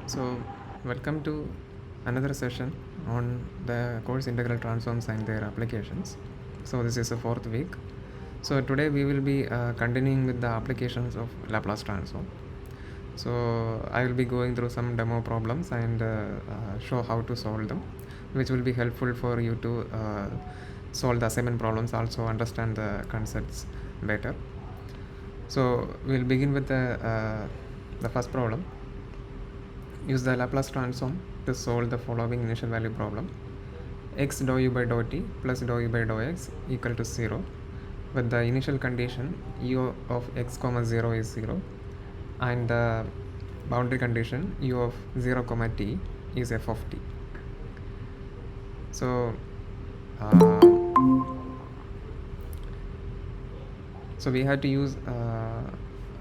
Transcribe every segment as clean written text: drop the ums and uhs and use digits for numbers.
So, welcome to another session on the course Integral Transforms and their applications. So, this is the fourth week. So, today we will be continuing with the applications of Laplace transform. So, I will be going through some demo problems and show how to solve them, which will be helpful for you to solve the assignment problems, also understand the concepts better. So, we'll begin with the first problem. Use the Laplace transform to solve the following initial value problem: x dou u by dou t plus dou u by dou x equal to 0, with the initial condition u of x comma 0 is 0 and the boundary condition u of 0 comma t is f of t. So so we had to use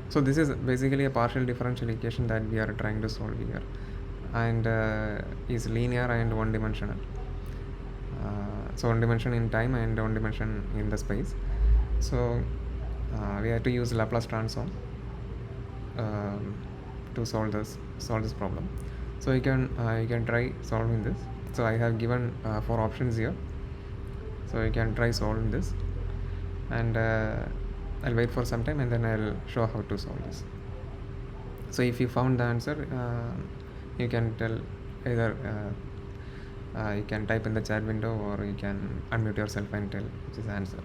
so this is basically a partial differential equation that we are trying to solve here, and is linear and one dimensional. So one dimension in time and one dimension in the space. So we have to use Laplace transform um, to solve this problem. So you can try solving this. So I have given 4 options here. So you can try solving this, and I'll wait for some time and then I'll show how to solve this. So if you found the answer, you can tell either you can type in the chat window or you can unmute yourself and tell which is the answer.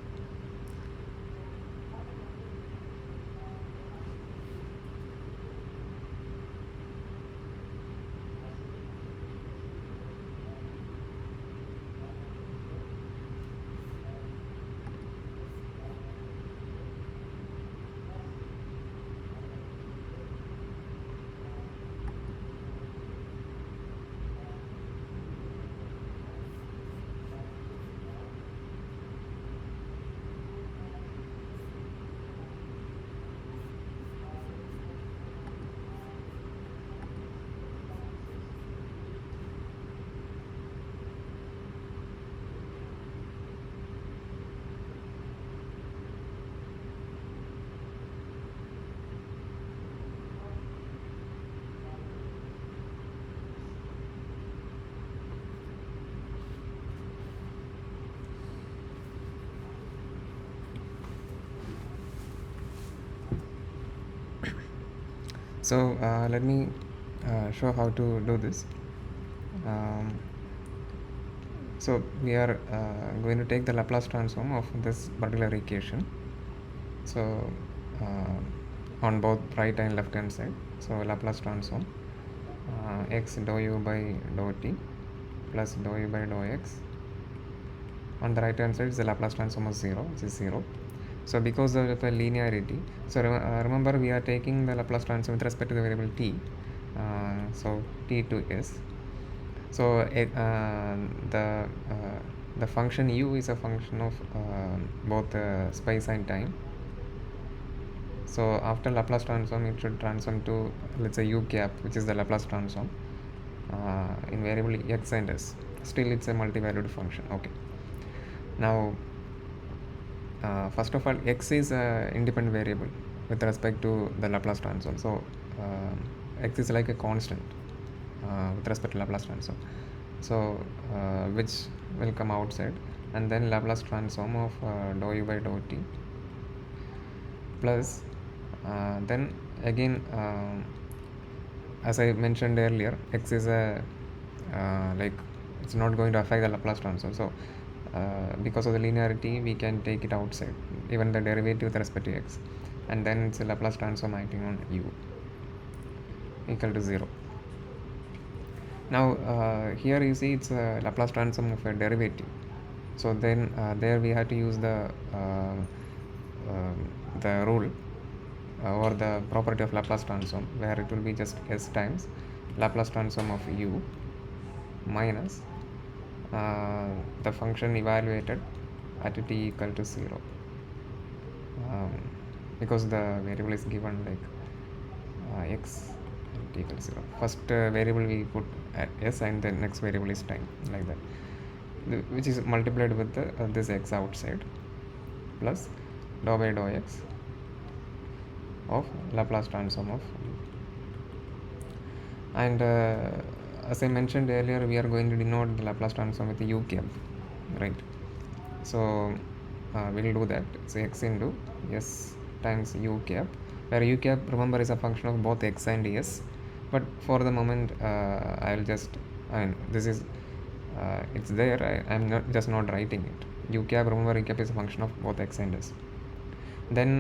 So let me show how to do this. So we are going to take the Laplace transform of this particular equation. So on both right and left hand side. So Laplace transform x dou u by dou t plus dou u by dou x. On the right hand side is the Laplace transform of 0, which is 0. So because of the linearity, so remember we are taking the Laplace transform with respect to the variable t. So t to s. So the function u is a function of both space and time. So after Laplace transform, it should transform to, let's say, u cap, which is the Laplace transform in variable x and s. Still, it's a multivalued function. Okay. Now, first of all, x is an independent variable with respect to the Laplace transform. So x is like a constant with respect to Laplace transform. So which will come outside, and then Laplace transform of dou u by dou t plus then again as I mentioned earlier, x is a like it's not going to affect the Laplace transform. So because of the linearity, we can take it outside, even the derivative with respect to x, and then it's a Laplace transform acting on u equal to 0. Now here you see it's a Laplace transform of a derivative. So then there we have to use the rule or the property of Laplace transform, where it will be just s times Laplace transform of u minus the function evaluated at t equal to 0, because the variable is given like x and t equal to 0. First variable we put at s and the next variable is time, like that, which is multiplied with this x outside plus dou by dou x of Laplace transform of And as I mentioned earlier, we are going to denote the Laplace transform with u cap, right? So we'll do that. It's x into s times u cap, where u cap, remember, is a function of both x and s. But for the moment, I'll just, I mean, this is it's there. I'm not just not writing it. U cap, remember, u cap is a function of both x and s. Then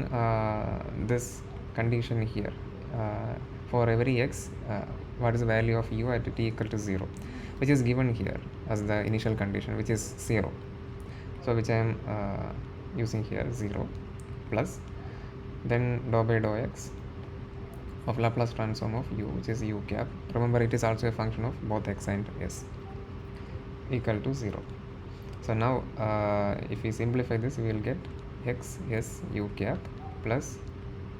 this condition here, for every x, what is the value of u at t equal to 0, which is given here as the initial condition, which is 0. So which I am using here, 0 plus then dou by dou x of Laplace transform of u, which is u cap. Remember, it is also a function of both x and s, equal to 0. So now if we simplify this, we will get x s u cap plus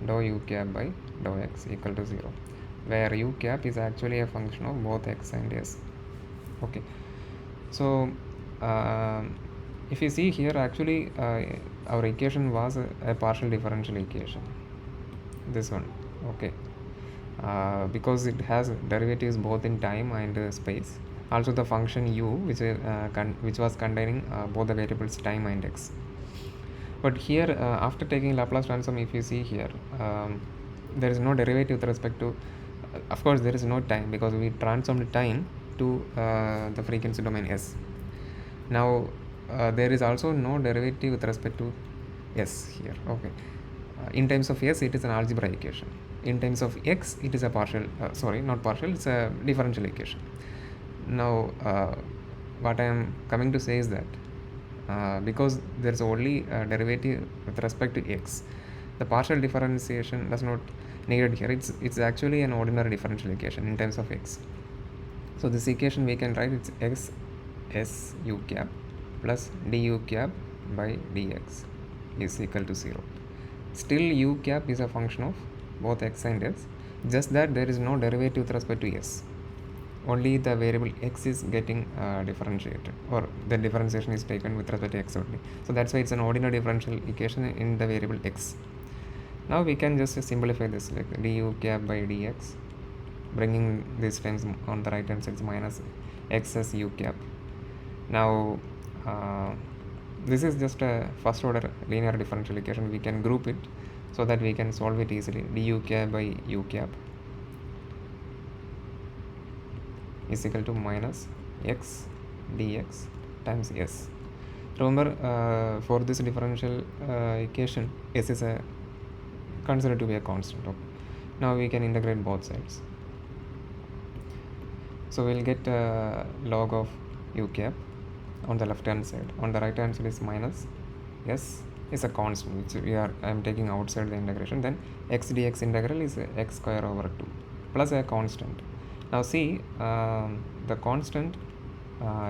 dou u cap by dou x equal to 0, where u cap is actually a function of both x and s. Okay, so if you see here, actually our equation was a partial differential equation, this one. Okay, because it has derivatives both in time and space. Also the function u, which was containing both the variables time and x. But here after taking Laplace transform, if you see here, there is no derivative with respect to, of course there is no time, because we transformed time to the frequency domain s. Now there is also no derivative with respect to s here. Okay, in terms of s, it is an algebra equation. In terms of x, it is a partial, sorry, not partial, it's a differential equation. Now what I am coming to say is that because there is only a derivative with respect to x, the partial differentiation does not needed here. It's actually an ordinary differential equation in terms of x. So this equation we can write, it's x s u cap plus du cap by dx is equal to 0. Still u cap is a function of both x and s, just that there is no derivative with respect to s. Only the variable x is getting differentiated, or the differentiation is taken with respect to x only. So that's why it's an ordinary differential equation in the variable x. Now we can just simplify this, like du cap by dx, bringing these terms on the right hand side, minus x s u cap. Now this is just a first order linear differential equation. We can group it so that we can solve it easily. Du cap by u cap is equal to minus x dx times s. Remember, for this differential equation, s is considered to be a constant. Okay. Now we can integrate both sides. So we'll get log of u cap on the left hand side. On the right hand side is minus s is a constant, which I am taking outside the integration. Then x dx integral is x square over 2 plus a constant. Now see, the constant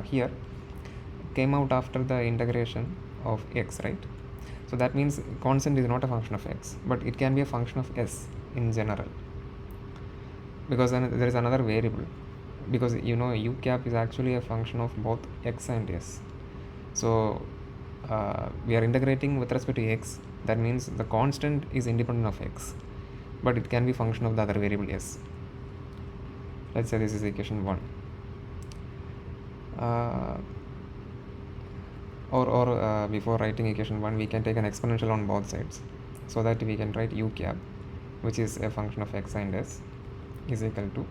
here came out after the integration of x, right? So that means constant is not a function of x, but it can be a function of s in general, because then there is another variable, because you know u cap is actually a function of both x and s. So we are integrating with respect to x. That means the constant is independent of x, but it can be function of the other variable s. Let's say this is equation 1. Or before writing equation 1, we can take an exponential on both sides, so that we can write u cap, which is a function of x and s, is equal to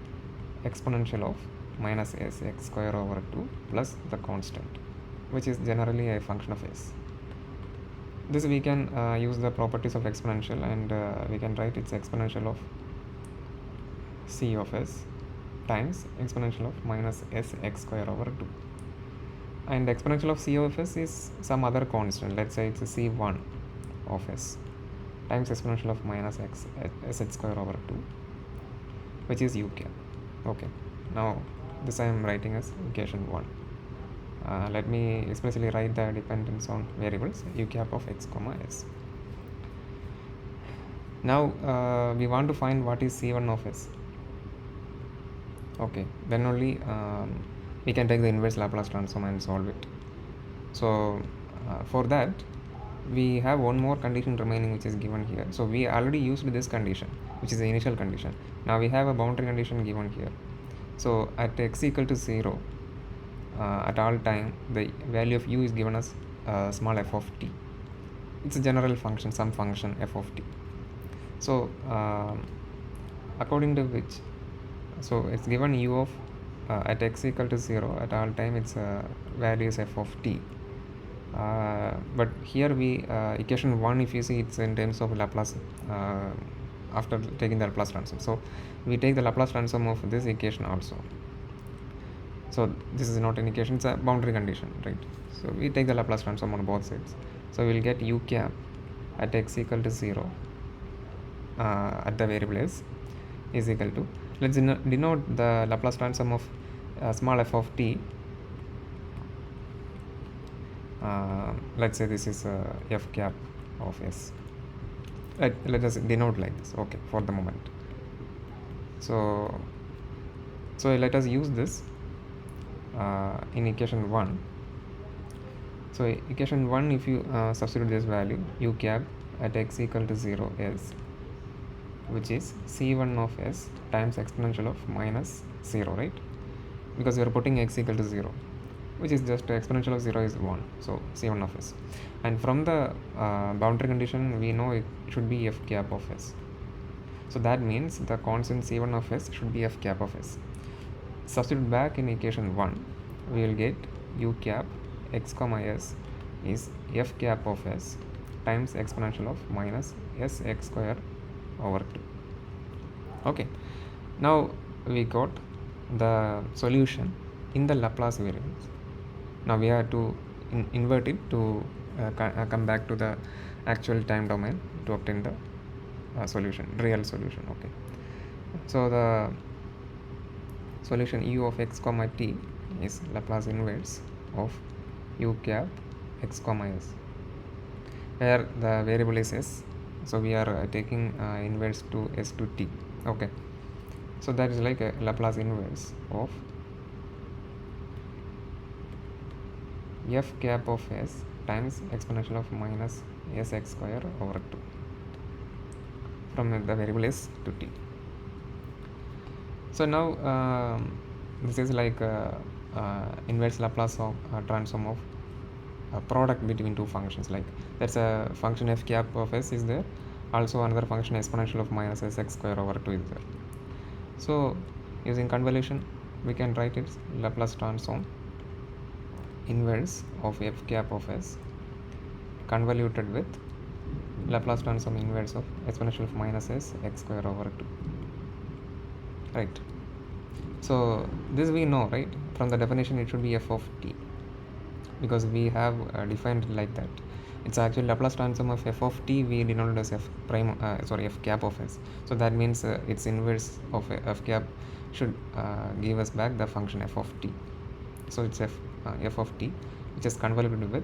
exponential of minus s x square over 2 plus the constant, which is generally a function of s. This we can use the properties of exponential, and we can write its exponential of c of s times exponential of minus s x square over 2. And exponential of c of s is some other constant. Let's say it's a c1 of s times exponential of minus x s square over 2, which is u cap. Okay, now this I am writing as equation 1. Let me explicitly write the dependence on variables u cap of x comma s. Now we want to find what is c1 of s. Okay, then only we can take the inverse Laplace transform and solve it. So for that, we have one more condition remaining, which is given here. So we already used this condition, which is the initial condition. Now we have a boundary condition given here. So at x equal to 0, at all time, the value of u is given as small f of t. It's a general function, some function f of t. So according to which, so it's given u of at x equal to 0 at all time, its value is f of t. But here we equation 1, if you see, it's in terms of Laplace after taking the Laplace transform. So we take the Laplace transform of this equation also. So this is not an equation, it's a boundary condition, right? So we take the Laplace transform on both sides. So we will get u cap at x equal to 0 at the variable s is equal to, let's denote the Laplace transform of small f of t. Let's say this is f cap of s. Let us denote like this, okay, for the moment. So let us use this in equation 1. So equation 1, if you substitute this value, u cap at x equal to 0 is, which is c1 of s times exponential of minus 0, right? Because we are putting x equal to 0, which is just exponential of 0 is 1, so c1 of s. And from the boundary condition, we know it should be f cap of s. So that means the constant c1 of s should be f cap of s. Substitute back in equation 1, we will get u cap x comma s is f cap of s times exponential of minus sx square over 2. Okay, now we got the solution in the Laplace variables. Now we have to invert it to come back to the actual time domain to obtain the solution, real solution. Okay, so the solution u of x comma t is Laplace inverse of u cap x comma s, where the variable is s. So we are taking inverse to s to t. Okay, so that is like a Laplace inverse of f cap of s times exponential of minus sx square over 2 from the variable s to t. So now this is like inverse Laplace of transform of a product between two functions. Like that's a function f cap of s is there, also another function exponential of minus sx square over 2 is there. So using convolution, we can write its Laplace transform inverse of f cap of s convoluted with Laplace transform inverse of exponential of minus s x square over 2, right? So this we know, right? From the definition, it should be f of t, because we have defined it like that. It's actually Laplace transform of f of t, we denoted as f prime f cap of s. So that means its inverse of f cap should give us back the function f of t. So it's f of t, which is convoluted with.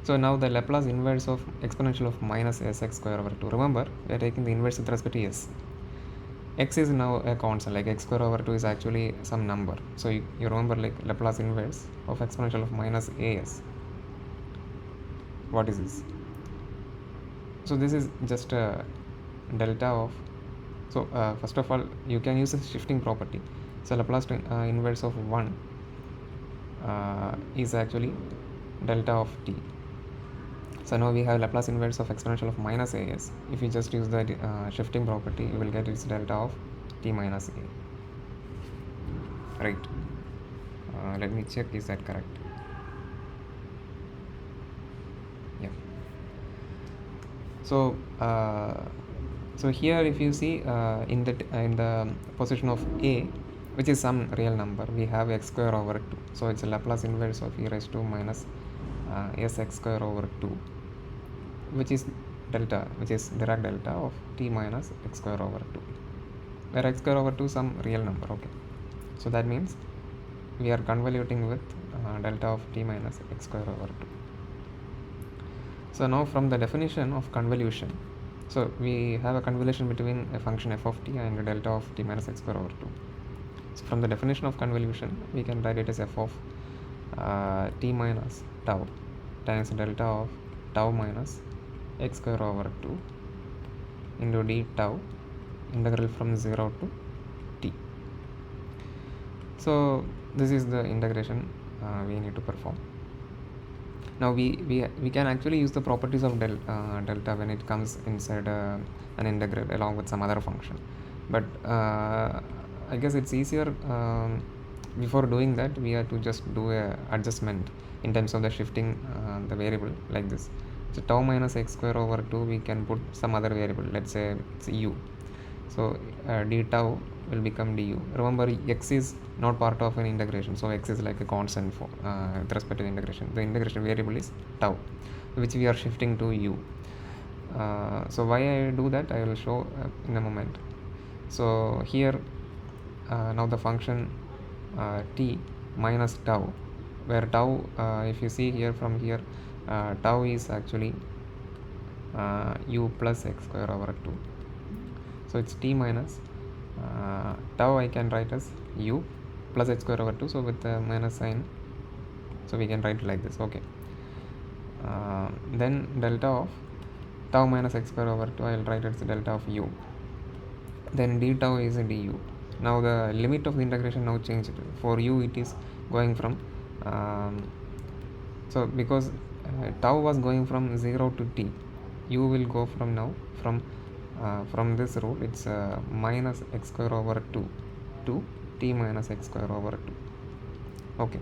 So now the Laplace inverse of exponential of minus sx square over 2. Remember, we are taking the inverse with respect to s. X is now a constant, like x square over 2 is actually some number. So you remember, like Laplace inverse of exponential of minus as. What is this? So this is just a delta of, so first of all, you can use a shifting property. So Laplace inverse of 1 is actually delta of t. So now we have Laplace inverse of exponential of minus as. If you just use the shifting property, you will get its delta of t minus a. Right. Let me check, is that correct? Yeah. So so here, if you see in the position of a, which is some real number, we have x square over 2. So it's a Laplace inverse of e raised to minus sx square over 2, which is delta, which is Dirac delta of t minus x square over 2, where x square over 2 is some real number. Okay, so that means we are convoluting with delta of t minus x square over 2. So now from the definition of convolution, so we have a convolution between a function f of t and a delta of t minus x square over 2. So from the definition of convolution, we can write it as f of t minus tau times delta of tau minus x square over 2 into d tau integral from 0 to t. So this is the integration we need to perform. Now we can actually use the properties of delta when it comes inside an integral along with some other function, but I guess it's easier. Before doing that, we have to just do a adjustment in terms of the shifting the variable like this. So tau minus x square over 2, we can put some other variable, let's say it's u. So d tau will become du. Remember, x is not part of an integration, so x is like a constant for with respect to the integration. The integration variable is tau, which we are shifting to u. So why I do that, I will show in a moment. So here now the function t minus tau, where tau, if you see here from here, tau is actually u plus x square over 2. So it's t minus tau I can write as u plus h square over 2. So with the minus sign, so we can write like this. Okay. Then delta of tau minus x square over 2, I will write as delta of u. Then d tau is a du. Now the limit of the integration now changed. For u it is going from so because tau was going from 0 to t, u will go from now from this rule, it's minus x square over 2 to t minus x square over 2. Okay,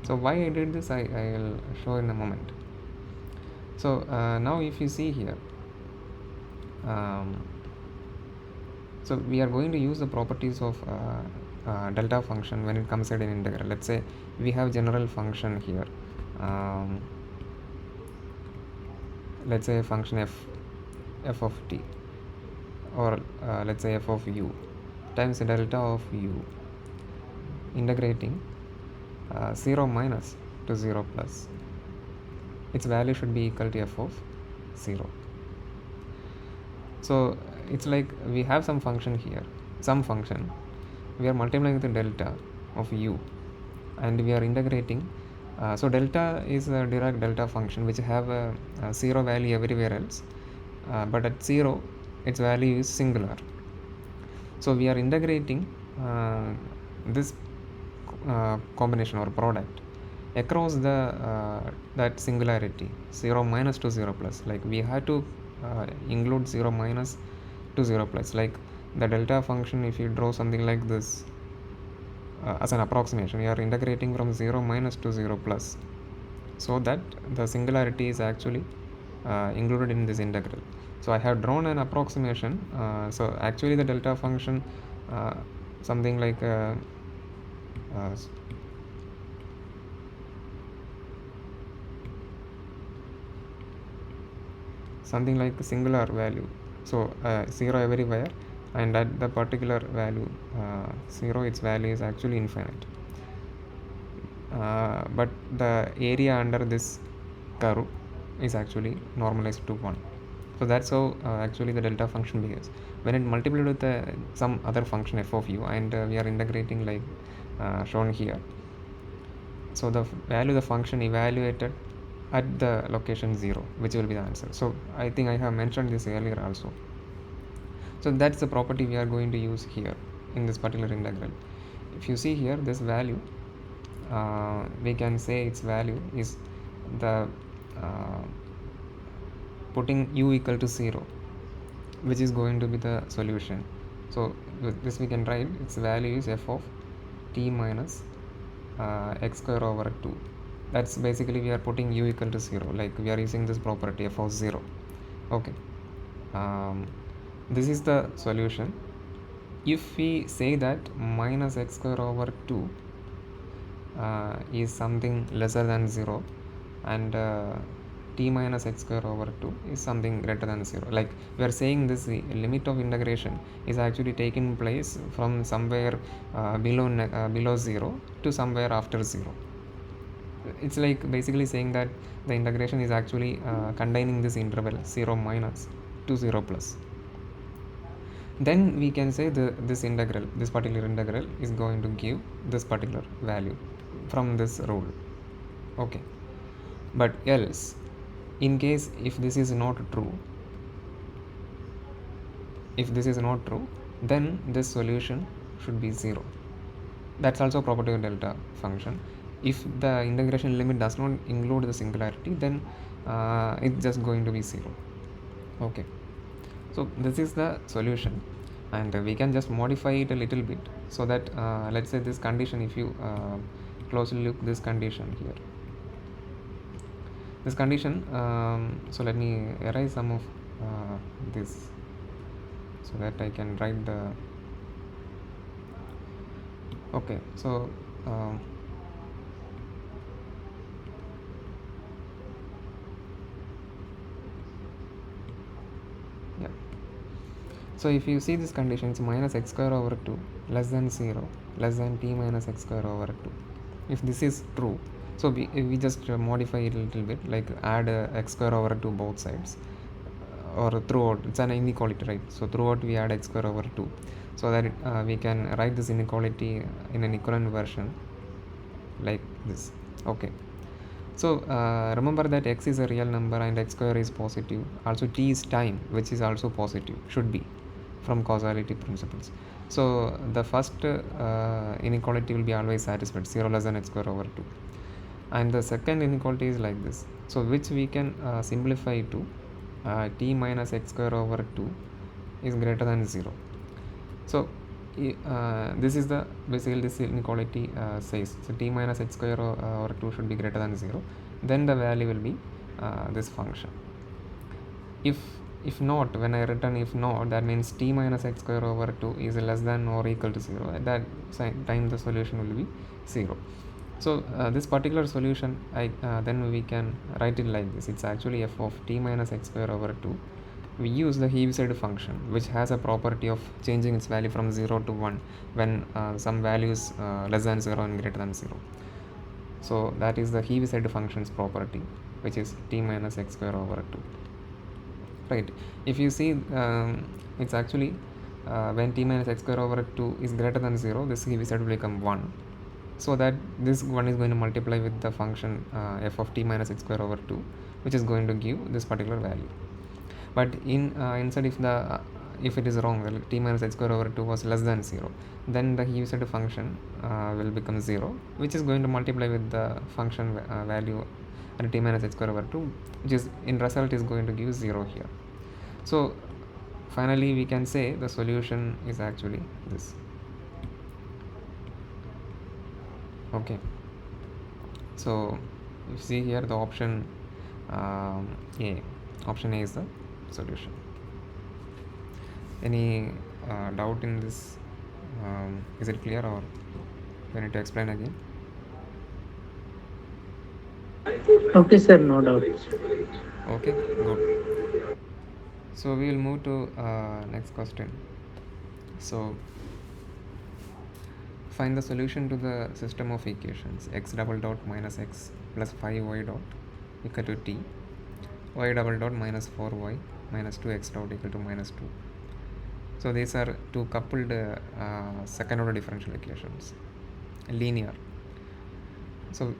so why I did this, I will show in a moment. So now if you see here, so we are going to use the properties of delta function when it comes at an integral. Let's say we have general function here, let's say a function f of t, or let's say f of u times delta of u integrating 0 minus to 0 plus. Its value should be equal to f of 0. So it's like we have some function here, some function, we are multiplying the delta of u and we are integrating. So delta is a Dirac delta function which have a 0 value everywhere else, but at 0 its value is singular. So we are integrating this combination or product across the that singularity 0 minus to 0 plus. Like we had to include 0 minus to 0 plus, like the delta function. If you draw something like this as an approximation, we are integrating from 0 minus to 0 plus, so that the singularity is actually included in this integral. So I have drawn an approximation. So actually the delta function something like something like a singular value, so 0 everywhere, and at the particular value 0, its value is actually infinite, but the area under this curve is actually normalized to 1. So that's how actually the delta function behaves when it multiplied with some other function f of u, and we are integrating like shown here. So the value of the function evaluated at the location 0, which will be the answer. So I think I have mentioned this earlier also. So that's the property we are going to use here in this particular integral. If you see here, this value, we can say its value is the putting u equal to 0, which is going to be the solution. So with this we can write its value is f of t minus x square over 2. That's basically we are putting u equal to 0, like we are using this property f of 0. Okay, this is the solution. If we say that minus x square over 2 is something lesser than 0, and t minus x square over 2 is something greater than 0, like we are saying this limit of integration is actually taking place from somewhere below 0 to somewhere after 0. It's like basically saying that the integration is actually containing this interval 0 minus to 0 plus. Then we can say this particular integral is going to give this particular value from this rule. Okay, but else, in case if this is not true, then this solution should be 0. That's also property of delta function. If the integration limit does not include the singularity, then it's just going to be 0. Okay, so this is the solution, and we can just modify it a little bit, so that let's say this condition, if you closely look this condition here, this condition, so let me erase some of this, so that I can write the, okay, so yeah, so if you see this condition, it's minus x square over 2 less than 0 less than t minus x square over 2. If this is true, so we just modify it a little bit, like add x square over 2 both sides, or throughout, it's an inequality, right? So throughout we add x square over 2, so that we can write this inequality in an equivalent version like this. Okay, so remember that x is a real number and x square is positive. Also t is time, which is also positive, should be, from causality principles. So the first inequality will be always satisfied, 0 less than x square over 2. And the second inequality is like this, so which we can simplify to t minus x square over 2 is greater than 0. So this is the basically this inequality says, so t minus x square over 2 should be greater than 0, then the value will be this function. If not, when I return if not, that means t minus x square over 2 is less than or equal to 0. At that time the solution will be 0. So this particular solution, then we can write it like this. It's actually f of t minus x square over 2. We use the Heaviside function, which has a property of changing its value from 0 to 1 when some value is less than 0 and greater than 0. So that is the Heaviside function's property, which is t minus x square over 2. Right, if you see, it's actually when t minus x square over 2 is greater than 0, this Heaviside will become 1, so that this 1 is going to multiply with the function f of t minus x square over 2, which is going to give this particular value. But inside, if it is wrong, well, t minus x square over 2 was less than 0, then the Heaviside function will become 0, which is going to multiply with the function value at t minus x square over 2, which is in result is going to give 0 here. So finally we can say the solution is actually this. Okay, so you see here the option A. Option A is the solution. Any doubt in this? Is it clear, or do I need to explain again? Okay, sir, no doubt. Okay, good. So we will move to next question. So find the solution to the system of equations x double dot minus x plus 5y dot equal to t, y double dot minus 4y minus 2x dot equal to minus 2. So these are two coupled second order differential equations, linear. So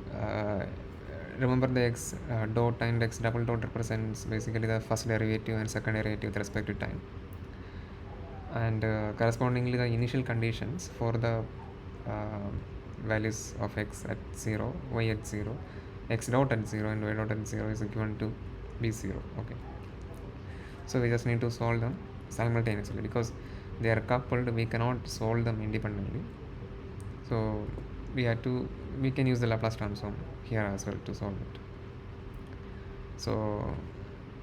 remember the x dot and x double dot represents basically the first derivative and second derivative with respect to time, and correspondingly the initial conditions for the values of x at 0, y at 0, x dot at 0 and y dot at 0 is given to be 0. Okay, so we just need to solve them simultaneously because they are coupled. We cannot solve them independently, so we can use the Laplace transform here as well to solve it. So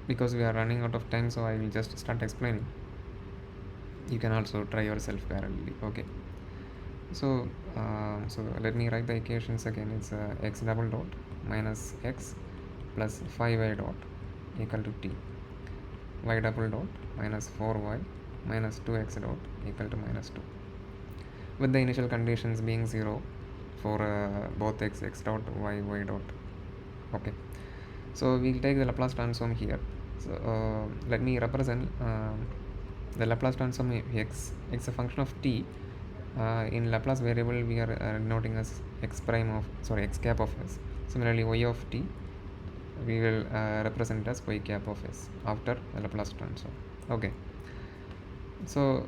because we are running out of time, so I will just start explaining. You can also try yourself parallelly. Okay, so let me write the equations again. It's x double dot minus x plus 5y dot equal to t, y double dot minus 4y minus 2x dot equal to minus 2, with the initial conditions being 0 for both x dot y dot. Okay, so we'll take the Laplace transform here. So let me represent the Laplace transform x a function of t. In Laplace variable we are denoting as x cap of s. Similarly, y of t we will represent as y cap of s after the Laplace transform. Okay, so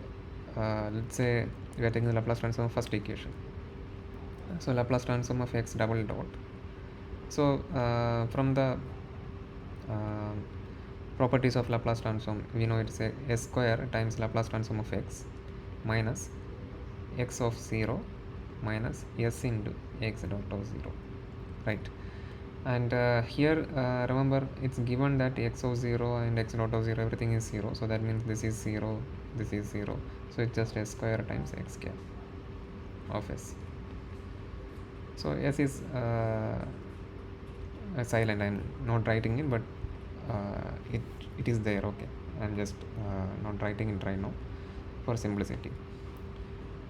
let's say we are taking the Laplace transform of first equation. So Laplace transform of x double dot. So from the uh, properties of Laplace transform, we know it's a s square times Laplace transform of x minus x of 0 minus s into x dot of 0, right? And here remember it's given that x of 0 and x dot of 0 everything is 0, so that means this is 0, this is 0, so it's just s square times x cap of s. So s is silent, I'm not writing it, but it is there. Okay, I'm just not writing it right now for simplicity.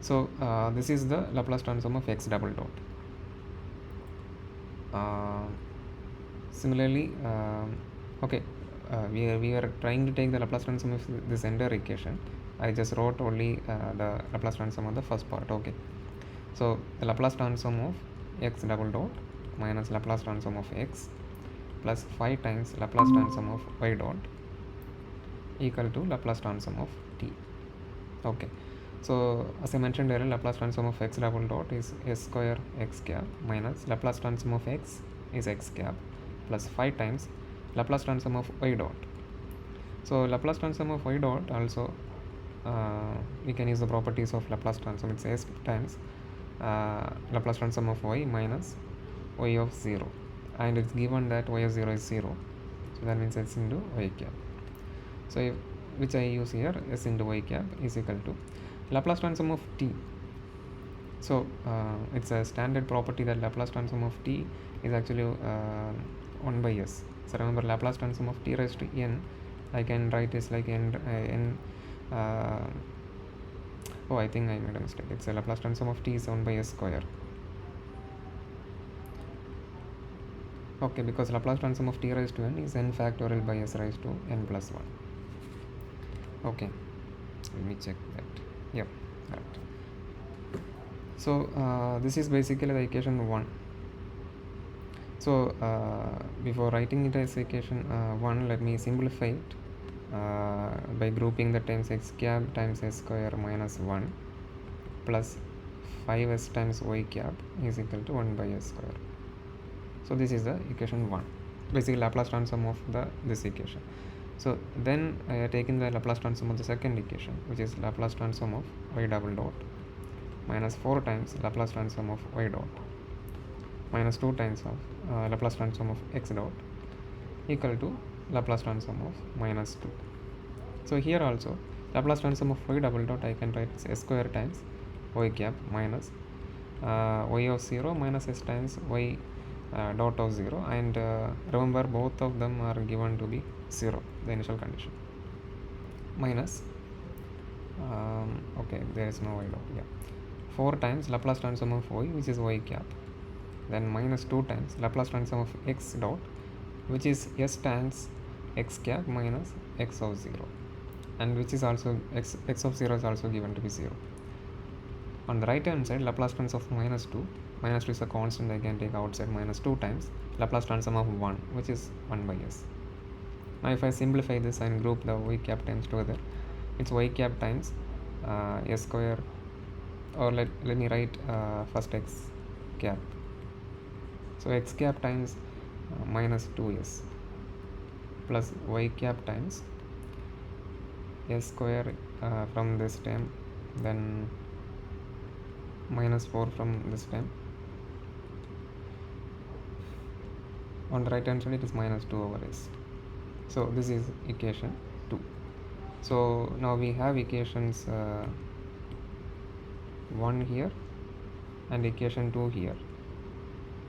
So this is the Laplace transform of x double dot. Similarly, okay, we are trying to take the Laplace transform of this entire equation. I just wrote only the Laplace transform of the first part. Okay, so the Laplace transform of x double dot minus Laplace transform of x plus 5 times Laplace transform of y dot equal to Laplace transform of t. Okay, so as I mentioned earlier, Laplace transform of x double dot is s square x cap minus Laplace transform of x is x cap plus 5 times Laplace transform of y dot. So Laplace transform of y dot also we can use the properties of Laplace transform. It's s times Laplace transform of y minus y of 0, and it's given that y of 0 is 0, so that means s into y cap. So if, which I use here, s into y cap is equal to Laplace transform of t. So it's a standard property that Laplace transform of t is actually 1 by s. So remember, Laplace transform of t raised to n, I can write this like n oh, I think I made a mistake. It's a Laplace transform of t is 1 by s square. Okay, because Laplace transform of t raised to n is n factorial by s raised to n plus 1. Okay, let me check that. Yep, correct. So this is basically the equation 1. So before writing it as equation 1, let me simplify it by grouping the terms x cap times s square minus 1 plus 5s times y cap is equal to 1 by s square. So this is the equation 1, basically Laplace transform of this equation. So then I have taken the Laplace transform of the second equation, which is Laplace transform of y double dot minus 4 times Laplace transform of y dot minus 2 times of Laplace transform of x dot equal to Laplace transform of minus 2. So here also Laplace transform of y double dot I can write as s square times y cap minus y of 0 minus s times y dot of 0, and remember both of them are given to be 0, the initial condition, minus okay, there is no y dot, yeah, 4 times Laplace transform of y, which is y cap, then minus 2 times Laplace transform of x dot, which is s times x cap minus x of 0, and which is also x of 0 is also given to be 0. On the right hand side, Laplace transform of minus 2 is a constant, I can take outside, minus 2 times Laplace transform of 1, which is 1 by s. Now if I simplify this and group the y cap times together, it's y cap times s square, or let me write first x cap. So x cap times minus 2s plus y cap times s square from this term, then minus 4 from this term. On the right hand side it is minus 2 over s. So this is equation 2. So now we have equations 1 here and equation 2 here.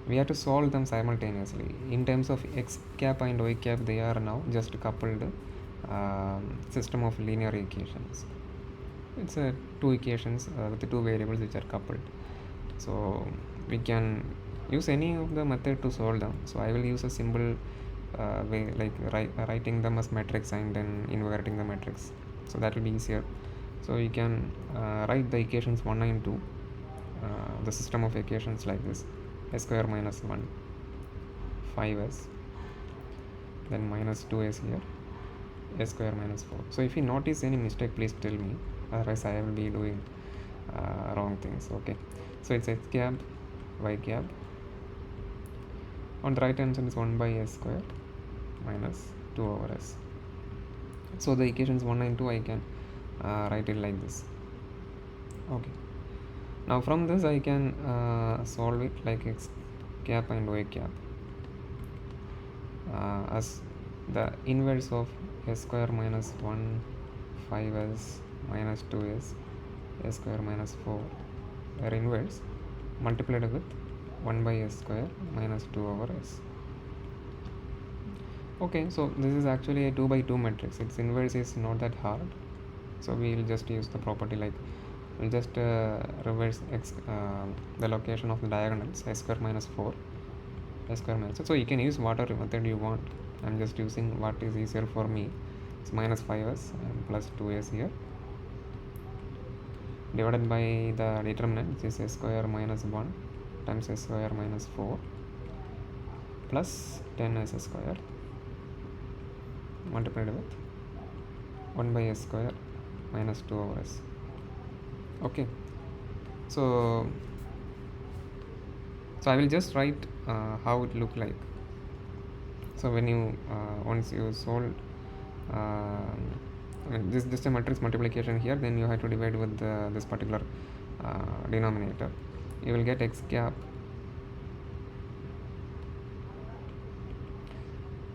We have to solve them simultaneously. In terms of x cap and y cap, they are now just coupled system of linear equations. It's two equations with two variables which are coupled. So we can use any of the method to solve them. So I will use a simple way, like writing them as matrix and then inverting the matrix. So that will be easier. So you can write the equations 1 and 2, the system of equations like this: s square minus 1, 5s, then minus 2s here, s square minus 4. So if you notice any mistake, please tell me, otherwise I will be doing wrong things. Okay, so it's x cap y cap. On the right hand side is 1 by s square minus 2 over s. So the equations 1 and 2 I can write it like this. Okay. Now from this I can solve it like x cap and y cap as the inverse of s square minus 1 5s minus 2s s square minus 4 their inverse multiplied with 1 by s square minus 2 over s. Okay, so this is actually a 2 by 2 matrix. Its inverse is not that hard, so we will just use the property like we'll just reverse x the location of the diagonals s square minus 4 s square minus, so you can use whatever method you want. I'm just using what is easier for me. It's minus 5s and plus 2s here divided by the determinant, which is s square minus 1 times s square minus 4 plus 10s square multiplied with 1 by s square minus 2 over s. Okay, so I will just write how it look like. So when you once you solve this just a matrix multiplication here, then you have to divide with this particular denominator. You will get x cap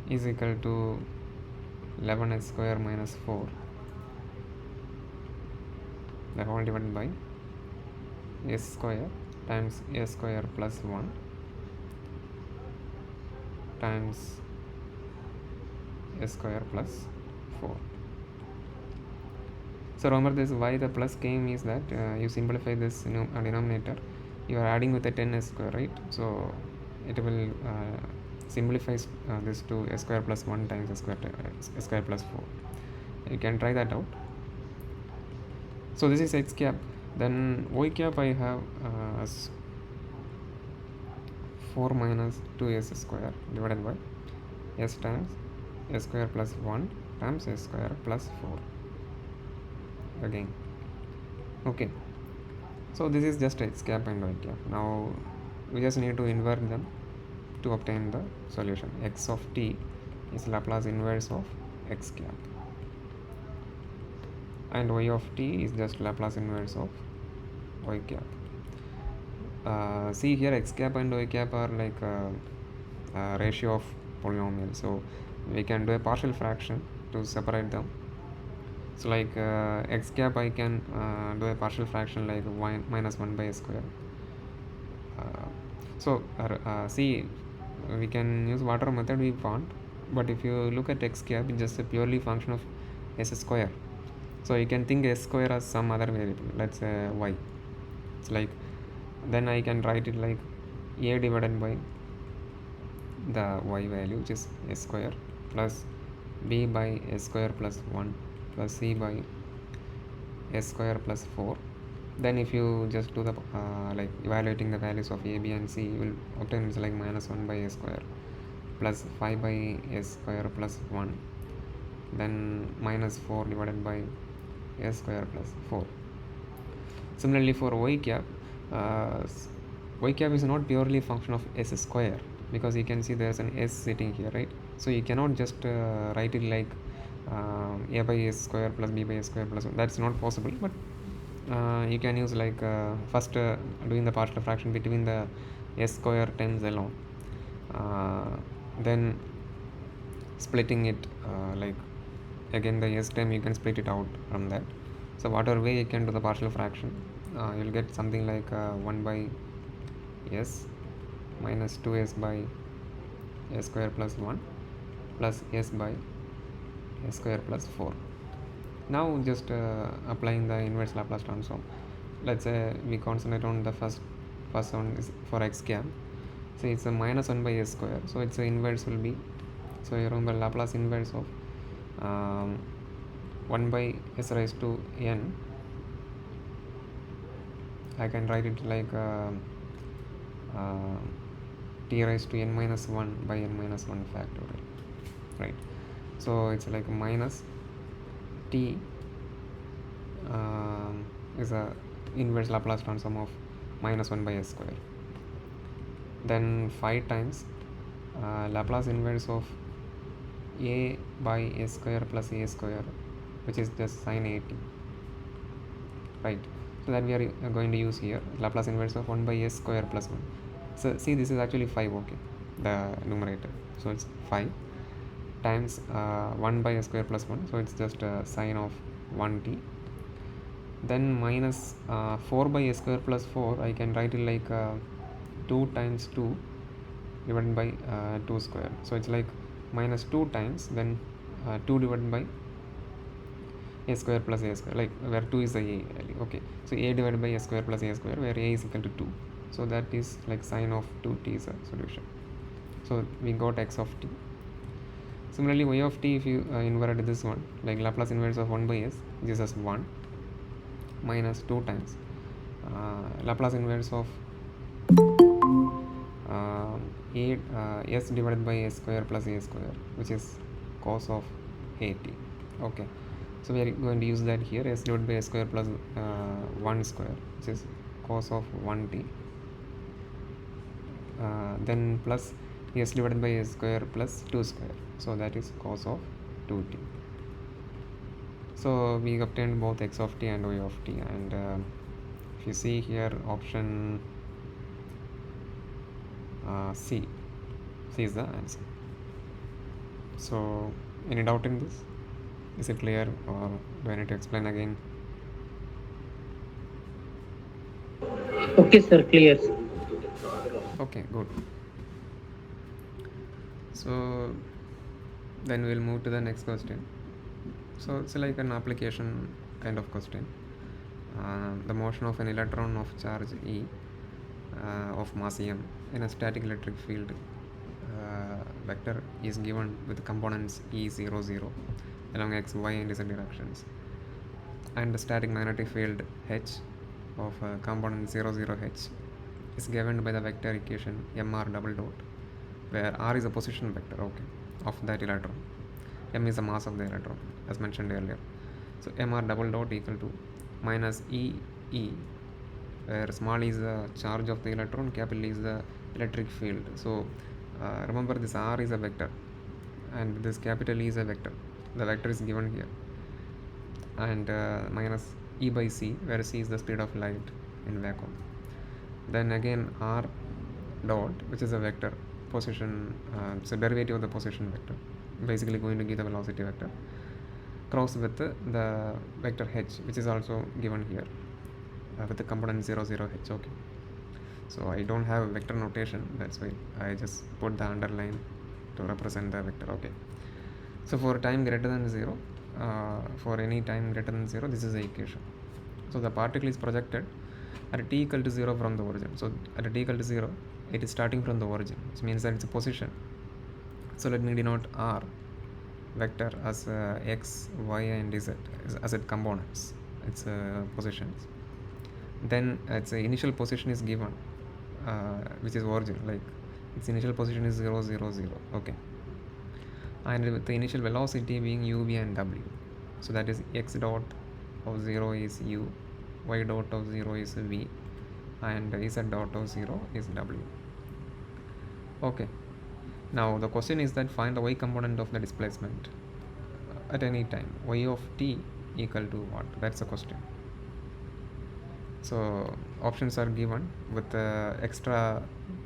is equal to 11s square minus 4 the whole divided by s square times s square plus 1 times s square plus 4. So remember this, why the plus came is that you simplify this denominator, you are adding with a 10s square, right? So it will simplify this to s square plus 1 times s square plus 4. You can try that out. So this is x cap. Then y cap I have as 4 minus 2s square divided by s times s square plus 1 times s square plus 4 again. Okay, so this is just x cap and y cap. Now we just need to invert them to obtain the solution. X of t is Laplace inverse of x cap and y of t is just Laplace inverse of y cap. See here, x cap and y cap are like a ratio of polynomial, so we can do a partial fraction to separate them. So like x cap I can do a partial fraction like minus 1 by s square. See, we can use whatever method we want, but if you look at x cap, it's just a purely function of s square. So you can think s square as some other variable, let's say y. It's like, then I can write it like a divided by the y value, which is s square, plus b by s square plus 1 plus c by s square plus 4. Then if you just do the like evaluating the values of a, b and c, you will obtain it's like minus 1 by s square plus 5 by s square plus 1, then minus 4 divided by s square plus 4. Similarly for y cap is not purely a function of s square, because you can see there's an s sitting here, right? So you cannot just write it like a by s square plus b by s square plus 1. That's not possible, but you can use like first doing the partial fraction between the s square terms alone, then splitting it like again the s term you can split it out from that. So whatever way you can do the partial fraction, you'll get something like 1 by s minus 2s by s square plus 1 plus s by s square plus 4. Now just applying the inverse Laplace transform. Let's say we concentrate on the first one is for x cap. So it's a minus 1 by s square, so its inverse will be, so you remember Laplace inverse of 1 by s raised to n. I can write it like t raised to n minus 1 by n minus 1 factorial, right? So it's like minus t is a inverse Laplace transform of minus 1 by s square. then 5 times Laplace inverse of a by a square plus a square, which is just sine 80, right? So that we are going to use here Laplace inverse of 1 by s square plus 1. So see, this is actually 5, okay, the numerator. So it's 5 times 1 by s square plus 1, so it's just sine of 1t. Then minus 4 by s square plus 4, I can write it like 2 times 2 divided by 2 square. So it's like minus 2 times, then 2 divided by a square plus a square, like where 2 is the a value, okay. So a divided by a square plus a square, where a is equal to 2. So that is like sine of 2t is a solution. So we got x of t. Similarly, y of t, if you invert this one, like Laplace inverse of 1 by s, this is 1 minus 2 times Laplace inverse of 8 s divided by a square plus a square, which is cos of 80, okay. So we are going to use that here, s divided by a square plus 1 square, which is cos of 1t, then plus s divided by a square plus 2 square, so that is cos of 2t. So we obtained both x of t and y of t, and if you see here, option C is the answer. So any doubt in this? Is it clear, or do I need to explain again? Okay, sir, clear. Okay, good. So then we'll move to the next question. So it's like an application kind of question. The motion of an electron of charge E of mass m in a static electric field vector is given with components E00 along x, y and z directions, and the static magnetic field H of component 00H is given by the vector equation mr double dot, where r is a position vector, okay, of that electron, m is the mass of the electron as mentioned earlier. So mr double dot equal to minus e, where small is the charge of the electron, capital is the electric field. So remember, this r is a vector and this capital E is a vector. The vector is given here, and minus e by c, where c is the speed of light in vacuum. Then again r dot, which is a vector position, so derivative of the position vector, basically going to give the velocity vector, cross with the vector h, which is also given here with the component 00H, okay. So I don't have vector notation, that's why I just put the underline to represent the vector, okay. So for time greater than 0, for any time greater than 0, this is the equation. So the particle is projected at t equal to 0 from the origin. So at t equal to 0, it is starting from the origin, which means that it's a position. So let me denote r vector as x, y and z as its components, its positions. Then its initial position is given, which is origin, like its initial position is 0, 0, 0, okay, and with the initial velocity being u, v and w. So that is x dot of 0 is u, y dot of 0 is v, and z dot of 0 is w, okay. Now the question is that find the y component of the displacement at any time, y of t equal to what? That's the question. So options are given with extra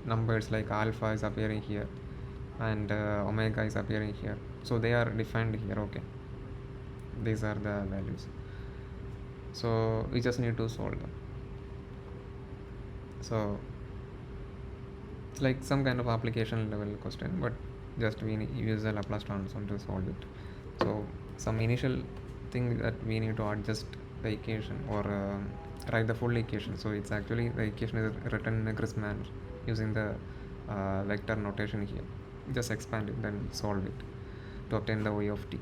numbers, like alpha is appearing here and omega is appearing here, so they are defined here, okay. These are the values, so we just need to solve them. So it's like some kind of application level question, but just we use the Laplace transform to solve it. So some initial thing that we need to adjust the equation, or write the full equation. So it's actually, the equation is written in a crisp manner using the vector notation here. Just expand it, then solve it to obtain the y of t.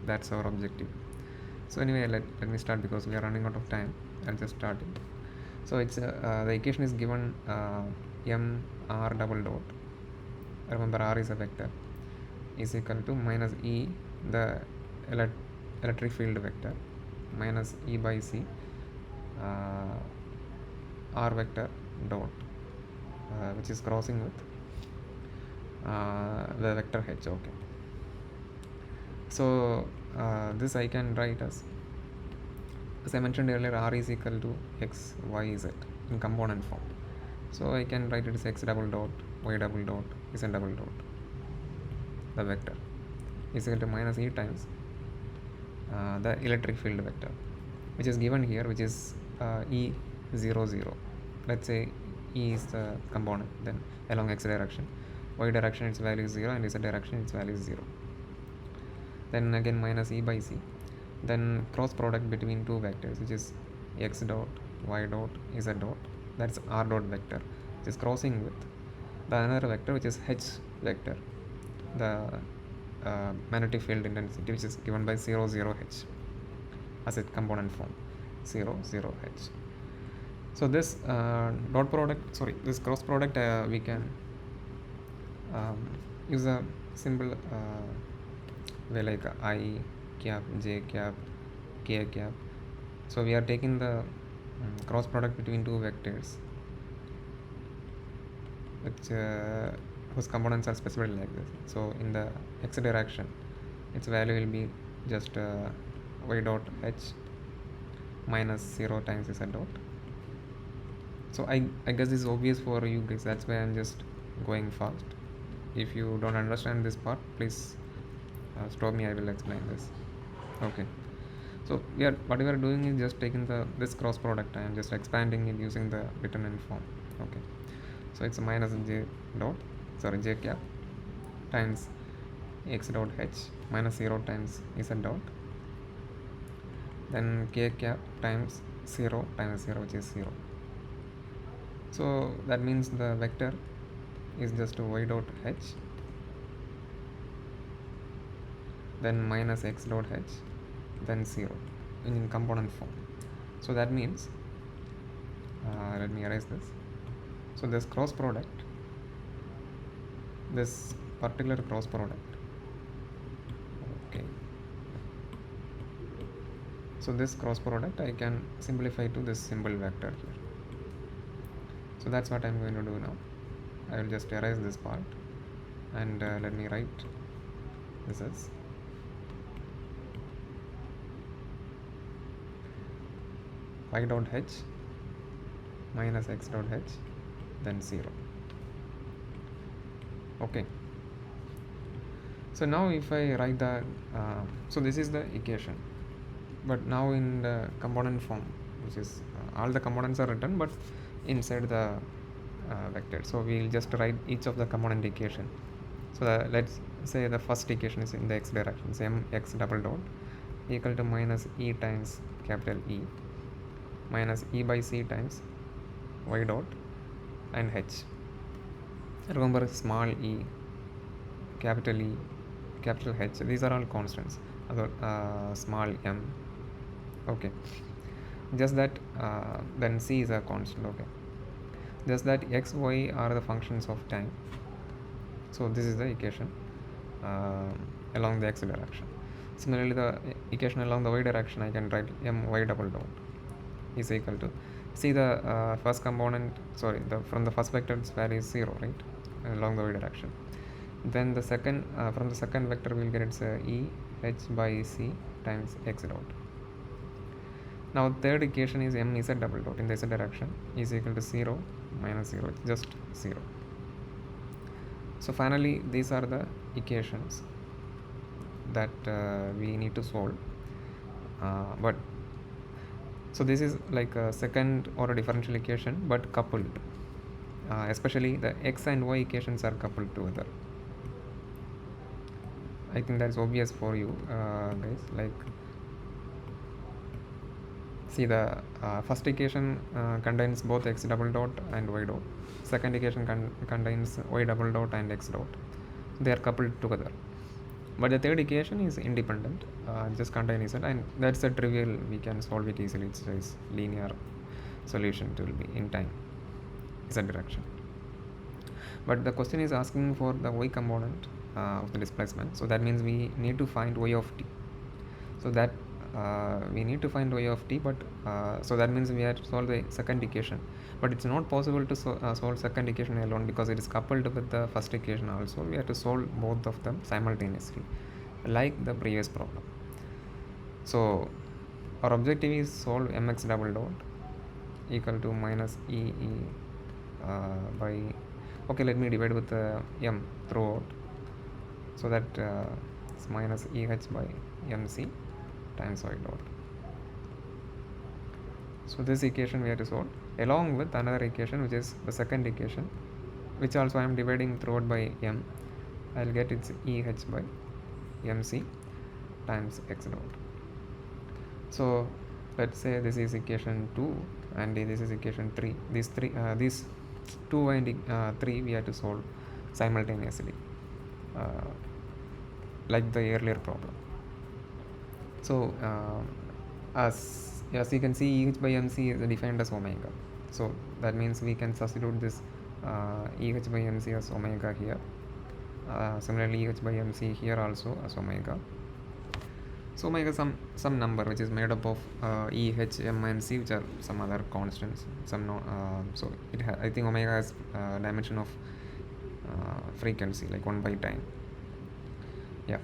That's our objective. So anyway, let me start, because we are running out of time. I'll just start it. So it's the equation is given m r double dot, remember r is a vector, is equal to minus e, the electric field vector, minus e by c r vector dot, which is crossing with the vector h. Okay, so this I can write as I mentioned earlier, r is equal to x, y, z in component form. So I can write it as x double dot, y double dot, z double dot. The vector is equal to minus e times the electric field vector, which is given here, which is e 0 0. Let's say e is the component, then along x direction, y direction its value is 0, and z direction its value is 0. Then again minus e by c, then cross product between two vectors, which is x dot, y dot, z dot, that's r dot vector, which is crossing with the another vector, which is h vector, the magnetic field intensity, which is given by 0 0 h as a component form, 0 0 h. So this this cross product we can use a simple way like I cap, j cap, k cap. So we are taking the cross product between two vectors, which whose components are specified like this. So in the x direction, its value will be just y dot h minus 0 times z dot. So I guess this is obvious for you guys, that's why I'm just going fast. If you don't understand this part, please stop me, I will explain this. Okay, so what we are doing is just taking this cross product and just expanding it using the determinant form. Okay, so it's minus j cap times x dot h minus 0 times z dot, then k cap times 0 times 0, which is 0. So that means the vector is just y dot h, then minus x dot h, then 0 in component form. So that means let me erase this. So this cross product, this particular cross product, okay, so this cross product I can simplify to this symbol vector here. So that's what I'm going to do now. I will just erase this part and let me write this as y dot h minus x dot h, then 0. Okay, so now if I write the so this is the equation, but now in the component form, which is all the components are written but inside the vector. So we will just write each of the component equation. So let's say the first equation is in the x direction, so mx double dot equal to minus e times capital E minus e by c times y dot and h. Remember, small e, capital E, capital H, these are all constants. Small m, okay, just that then c is a constant. Okay, just that x, y are the functions of time. So this is the equation along the x direction. Similarly, the equation along the y direction, I can write my double dot is equal to, see the first component, from the first vector its value is 0, right, along the y direction. Then the second from the second vector we will get its e h by c times x dot. Now third equation is m z double dot in the z direction is equal to 0 minus 0, just 0. So finally these are the equations that we need to solve, but so this is like a second order differential equation but coupled, especially the x and y equations are coupled together. I think that's obvious for you guys. Like, see, the first equation contains both x double dot and y dot. Second equation contains y double dot and x dot. They are coupled together. But the third equation is independent, just contains z, and that's a trivial, we can solve it easily. It's just linear solution, it will be in time, z direction. But the question is asking for the y component of the displacement, so that means we need to find y of t. So that we need to find y of t, but so that means we have to solve the second equation, but it's not possible to solve second equation alone because it is coupled with the first equation also. We have to solve both of them simultaneously, like the previous problem. So our objective is solve mx double dot equal to minus by, okay, let me divide with m throughout, so that it's minus by mc times y dot. So this equation we have to solve along with another equation, which is the second equation, which also I am dividing throughout by m. I will get its by mc times x dot. So let's say this is equation 2 and this is equation 3. These 2 and 3 we have to solve simultaneously, like the earlier problem. So as you can see, by mc is defined as omega. So that means we can substitute this by mc as omega here. Similarly, by mc here also as omega. So omega is some number which is made up of m and c, which are some other constants. So I think omega has dimension of frequency, like 1 by time. Yeah.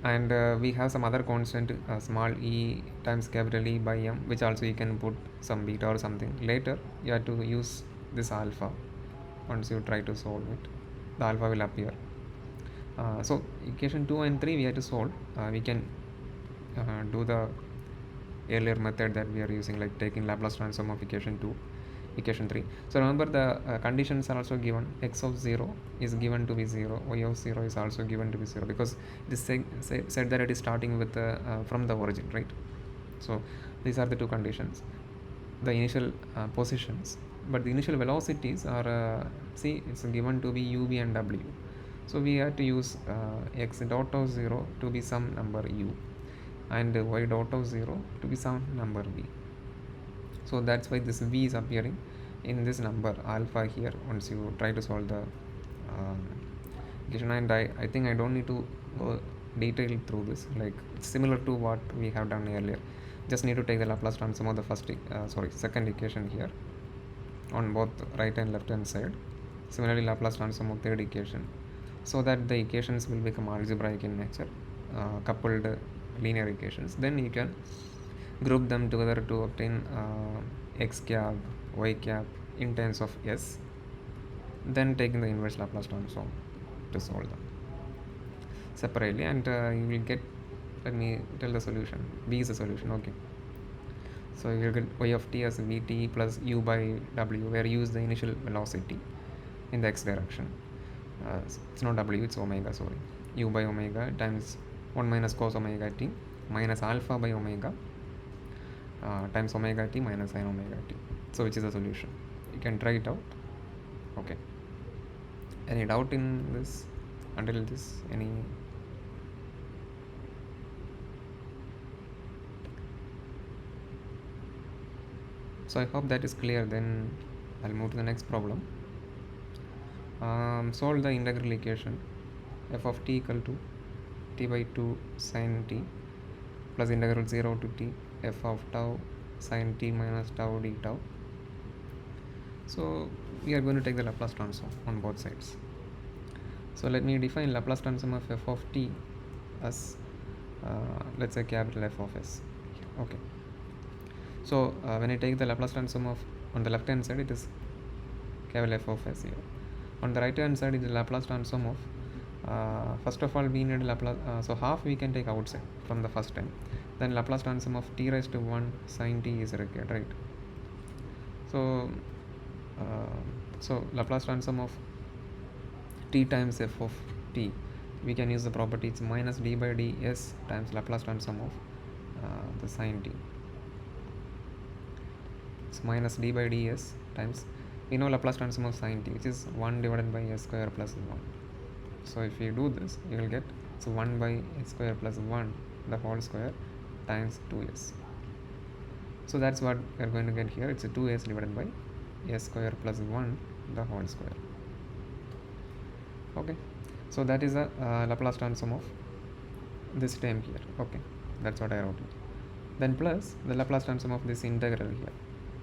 And we have some other constant, small e times capital E by m, which also you can put some beta or something. Later you have to use this alpha. Once you try to solve it, the alpha will appear. So equation 2 and 3 we have to solve. We can do the earlier method that we are using, like taking Laplace transform of equation 2, equation 3. So remember, the conditions are also given. X of 0 is given to be 0, y of 0 is also given to be 0, because it is said that it is starting with from the origin, right? So these are the two conditions, the initial positions, but the initial velocities are see, it's given to be u, v and w. So we have to use x dot of 0 to be some number u, and y dot of 0 to be some number v. So that's why this v is appearing in this number alpha here once you try to solve the equation. And I think I don't need to go detail through this, like it's similar to what we have done earlier. Just need to take the Laplace transform of the second equation here on both right and left hand side. Similarly, Laplace transform of third equation, so that the equations will become algebraic in nature, coupled linear equations. Then you can group them together to obtain x cap, y cap in terms of s, then taking the inverse Laplace transform to solve them separately, and you will get, let me tell the solution. V is the solution. Okay, so you will get y of t as vt plus u by w, where u is the initial velocity in the x direction. It's not w, it's omega, sorry. U by omega times 1 minus cos omega t minus alpha by omega times omega t minus sin omega t. So which is the solution? You can try it out. Okay, any doubt in this until this? Any? So I hope that is clear. Then I'll move to the next problem. Solve the integral equation f of t equal to t by 2 sin t plus integral 0 to t f of tau sin t minus tau d tau. So we are going to take the Laplace transform on both sides. So let me define Laplace transform of f of t as let's say capital F of s. Okay, so when I take the Laplace transform of, on the left hand side it is capital F of s here. On the right hand side is the Laplace transform of first of all we need Laplace, so half we can take outside from the first time. Then Laplace transform of t raised to 1 sin t is required, right? So Laplace transform of t times f of t, we can use the property, it's minus d by ds times Laplace transform of the sin t. It's minus d by ds times, we know Laplace transform of sin t, which is 1 divided by s square plus 1. So if you do this, you will get, so 1 by s square plus 1 the whole square times 2s. So that's what we are going to get here. It's a 2s divided by s square plus 1 the whole square. Okay, so that is a Laplace transform of this term here. Okay, that's what I wrote it. then plus the Laplace transform of this integral here.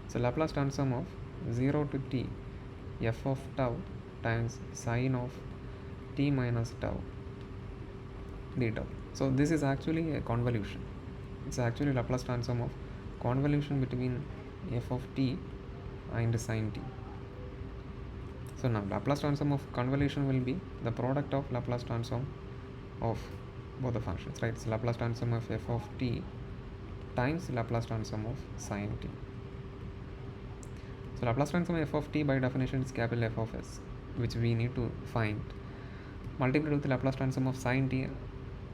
So Laplace transform of 0 to t f of tau times sine of t minus tau d tau. So this is actually a convolution. It's actually Laplace transform of convolution between f of t and sine t. So now Laplace transform of convolution will be the product of Laplace transform of both the functions, right? So Laplace transform of f of t times Laplace transform of sine t. So Laplace transform f of t by definition is capital F of s, which we need to find. Multiplied with the Laplace transform of sine t,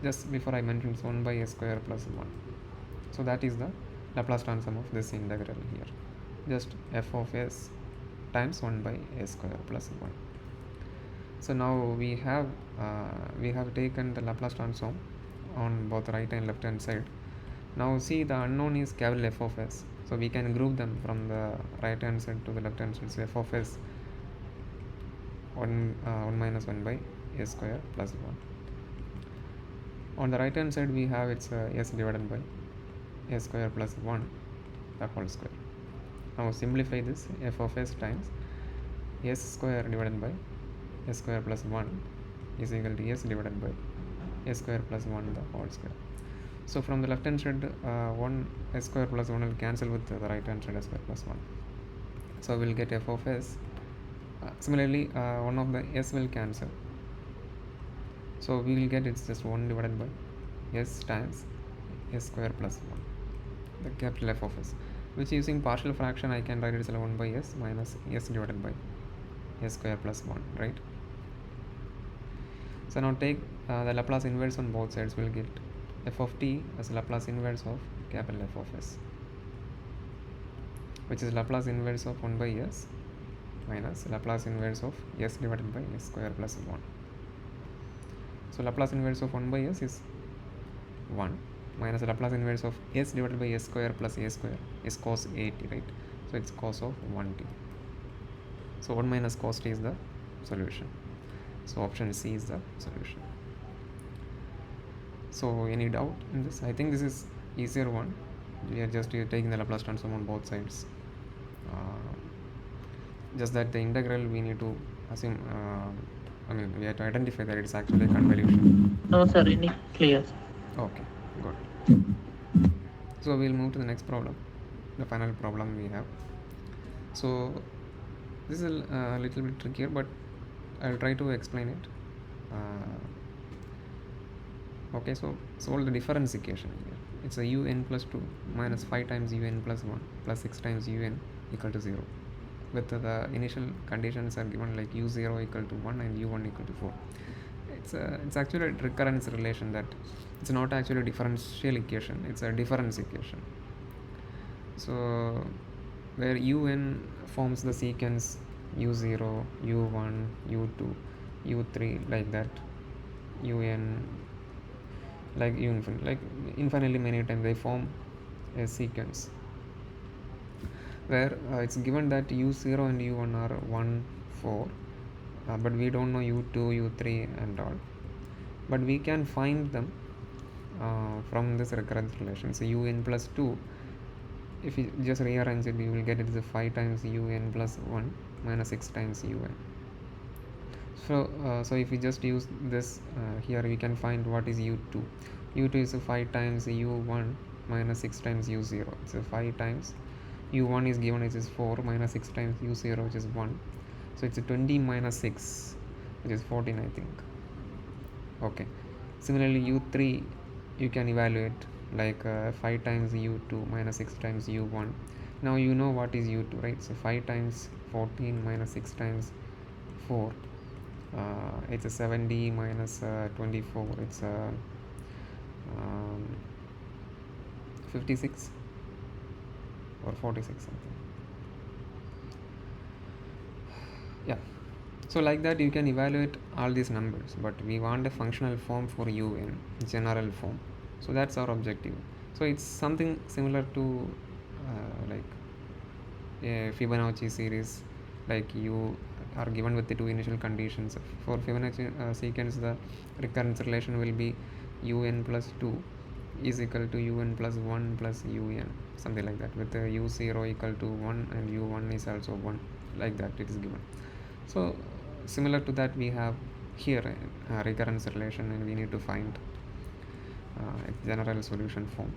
just before I mentioned, it's 1 by s square plus 1. So that is the Laplace transform of this integral here. Just f of s times 1 by s square plus 1. So now we have taken the Laplace transform on both right and left hand side. Now see, the unknown is capital F of s, so we can group them from the right hand side to the left hand side. So f of s 1 minus 1 by s square plus 1. On the right hand side we have it's s divided by s square plus 1 the whole square. Now simplify this, f of s times s square divided by s square plus 1 is equal to s divided by s square plus 1 the whole square. So from the left hand side 1 s square plus 1 will cancel with the right hand side s square plus 1. So we'll get f of s. Similarly one of the s will cancel. So we will get it's just 1 divided by s times s square plus 1, the capital F of s, which using partial fraction I can write it as 1 by s minus s divided by s square plus 1, right? So now take the Laplace inverse on both sides. We'll get f of t as Laplace inverse of capital F of s, which is Laplace inverse of 1 by s minus Laplace inverse of s divided by s square plus 1. So Laplace inverse of 1 by s is 1 minus Laplace inverse of s divided by s square plus a square is cos a t, right? So it's cos of 1t. So 1 minus cos t is the solution. So option C is the solution. So any doubt in this? I think this is easier one. We are just taking the Laplace transform on both sides. Just that the integral we need to assume, we have to identify that it's actually a convolution. No, sir, any clear. Okay, good. So we'll move to the next problem, the final problem we have. So this is a little bit trickier, but I'll try to explain it. Okay, so solve the difference equation here. It's a un plus 2 minus 5 times un plus 1 plus 6 times un equal to 0. With the initial conditions are given like u0 equal to 1 and u1 equal to 4. It's actually a recurrence relation, that it's not actually a differential equation, it's a difference equation. So where un forms the sequence u0, u1, u2, u3, like that, un, like infinitely many times they form a sequence where it's given that u0 and u1 are 1, 4, but we don't know u2, u3 and all, but we can find them from this recurrence relation. So un plus 2, if you just rearrange it, you will get it as 5 times un plus 1 minus 6 times un. So if we just use this here, we can find what is u2. u2 is 5 times u1 minus 6 times u0. So 5 times u1 is given, which is 4, minus 6 times u0, which is 1. So it's a 20 minus 6, which is 14, I think. Okay. Similarly, u3 you can evaluate like 5 times u2 minus 6 times u1. Now you know what is u2, right? So 5 times 14 minus 6 times 4, it's a 70 minus 24, it's a 56 or 46 something. Yeah, so like that you can evaluate all these numbers, but we want a functional form for un, general form. So that's our objective. So it's something similar to like a Fibonacci series, like you are given with the two initial conditions. For Fibonacci sequence, the recurrence relation will be un plus 2 is equal to un plus 1 plus un, something like that, with u0 equal to 1 and u1 is also 1, like that it is given. So similar to that, we have here a recurrence relation, and we need to find a general solution form.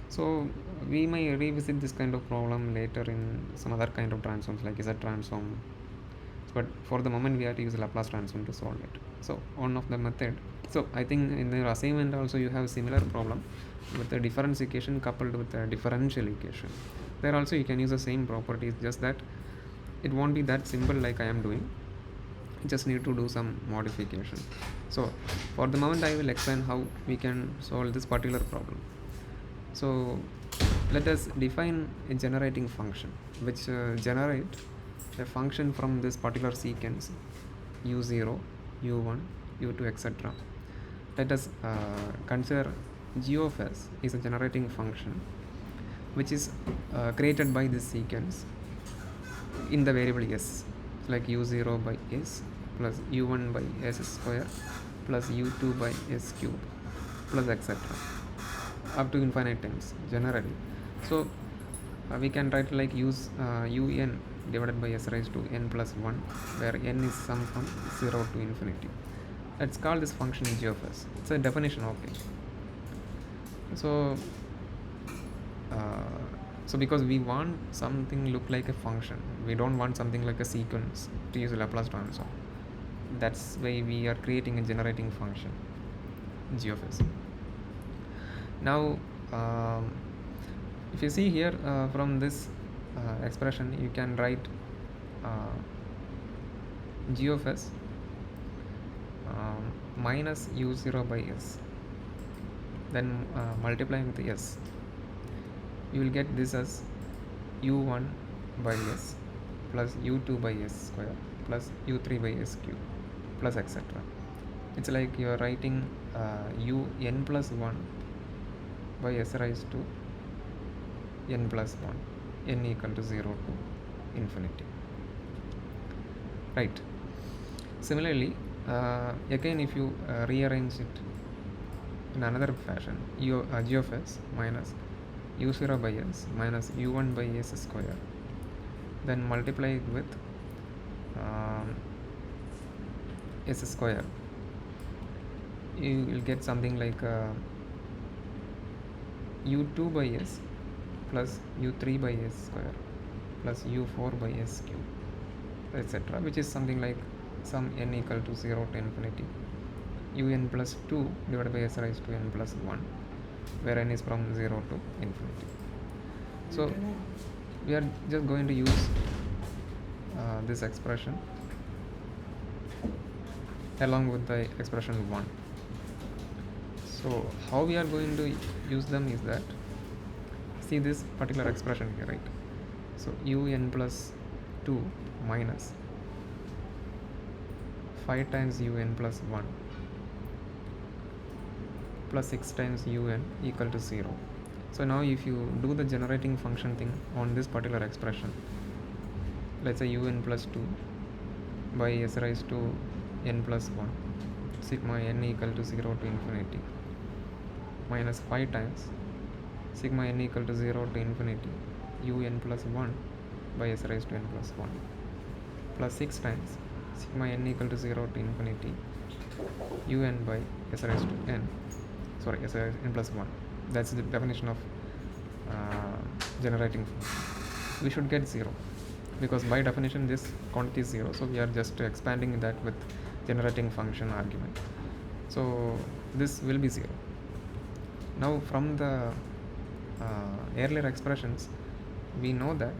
So we may revisit this kind of problem later in some other kind of transforms like Z transform, but for the moment we have to use Laplace transform to solve it. So one of the method. So I think in the assignment also you have similar problem with the difference equation coupled with the differential equation. There also you can use the same properties, just that it won't be that simple like I am doing. You just need to do some modification. So for the moment I will explain how we can solve this particular problem. So let us define a generating function which generate a function from this particular sequence u0, u1, u2, etc. Let us consider g of s is a generating function which is created by this sequence in the variable s, like u0 by s plus u1 by s square plus u2 by s cube plus etc. up to infinite times generally. So we can write like use un divided by s raised to n plus 1, where n is sum from 0 to infinity. Let's call this function g of s. It's a definition, okay. So so because we want something look like a function, we don't want something like a sequence to use a Laplace transform. That's why we are creating a generating function g of s. Now if you see here from this expression, you can write g of s minus u0 by s, then multiplying with s, you will get this as u1 by s plus u2 by s square plus u3 by s cube plus etc. It's like you are writing un plus 1 by s raised to n plus 1, n equal to 0 to infinity, right? Similarly, again if you rearrange it in another fashion, g of s minus u0 by s minus u1 by s square, then multiply it with s square, you will get something like u2 by s plus u3 by s square plus u4 by s cube etc., which is something like sum n equal to 0 to infinity un plus 2 divided by s raised to n plus 1, where n is from 0 to infinity. So we are just going to use this expression along with the expression 1. So how we are going to use them is that, see this particular expression here, right? So un plus 2 minus 5 times un plus 1 plus 6 times un equal to 0. So now if you do the generating function thing on this particular expression, let's say un plus 2 by s raised to n plus 1 sigma n equal to 0 to infinity minus 5 times sigma n equal to 0 to infinity un plus 1 by s raised to n plus 1 plus 6 times sigma n equal to 0 to infinity un by s raised to n, sorry, s raised to n plus 1. That's the definition of generating function. We should get 0 because by definition this quantity is 0, so we are just expanding that with generating function argument. So this will be 0. Now from the earlier expressions, we know that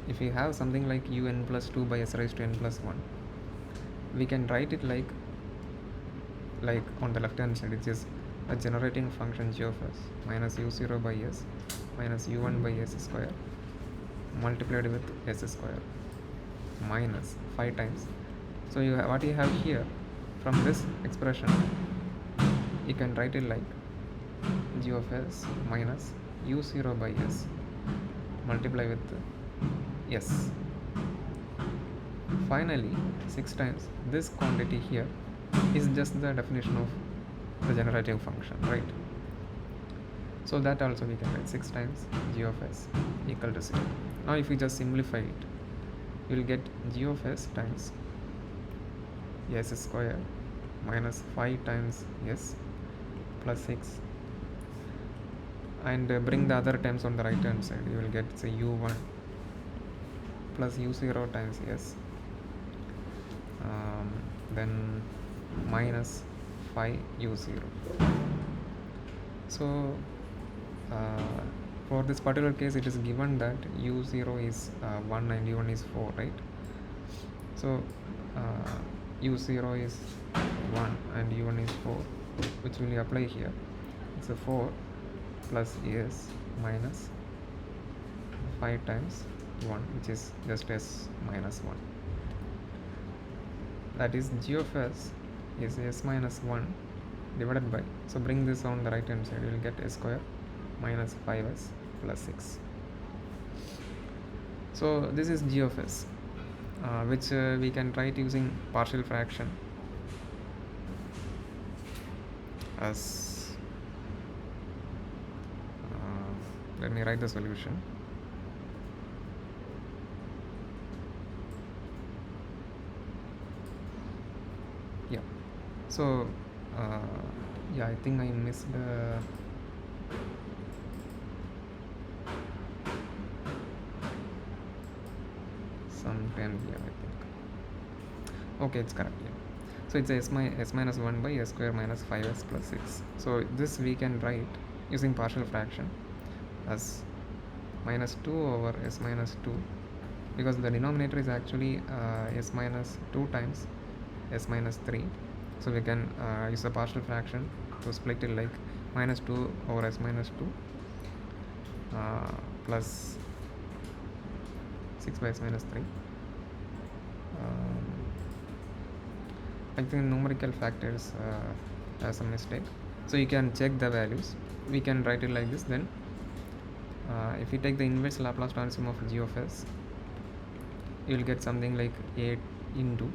if we have something like un plus 2 by s raised to n plus 1, we can write it like on the left hand side, it is a generating function g of s minus u0 by s minus u1 by s square multiplied with s square minus 5 times. So you have, what you have here from this expression, you can write it like g of s minus u0 by s multiply with s. Finally 6 times this quantity here is just the definition of the generating function, right? So that also we can write 6 times g of s equal to 0. Now if we just simplify it, you will get g of s times s square minus 5 times s plus 6, and bring the other terms on the right hand side. You will get, say, u1 plus u0 times s, then minus 5 u0. So for this particular case, it is given that u0 is 1 and u1 is 4, right? So u0 is 1 and u1 is 4, which will apply here. It's a 4 plus s minus 5 times 1, which is just s minus 1. That is g of s is s minus 1 divided by, so bring this on the right hand side, you will get s square minus 5s plus 6. So this is g of s, which we can write using partial fraction as let me write the solution. Yeah, so yeah, I think I missed some term here, I think. Okay, it's correct. Yeah. So it's s minus 1 by s square minus 5s plus 6. So this we can write using partial fraction as minus 2 over s minus 2, because the denominator is actually s minus 2 times s minus 3. So we can use the partial fraction to split it like minus 2 over s minus 2 plus 6 by s minus 3. I think numerical factors has a mistake, so you can check the values. We can write it like this. Then if you take the inverse Laplace transform of g of s, you will get something like 8 into